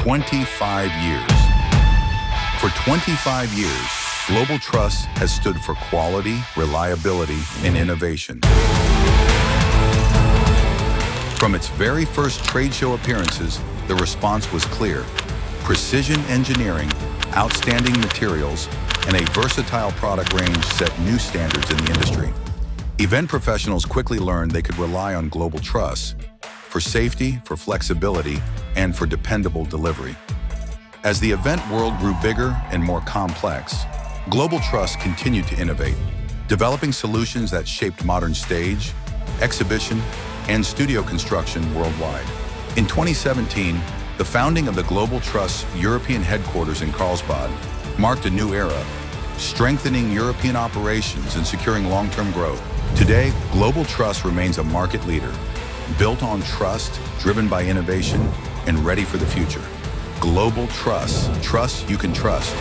25 years. For 25 years, Global Truss has stood for quality, reliability, and innovation. From its very first trade show appearances, the response was clear. Precision engineering, outstanding materials, and a versatile product range set new standards in the industry. Event professionals quickly learned they could rely on Global Truss for safety, for flexibility, and for dependable delivery. As the event world grew bigger and more complex, Global Truss continued to innovate, developing solutions that shaped modern stage, exhibition, and studio construction worldwide. In 2017, the founding of the Global Truss European headquarters in Carlsbad marked a new era, strengthening European operations and securing long-term growth. Today, Global Truss remains a market leader, built on trust, driven by innovation, and ready for the future. Global Truss. Trust you can trust.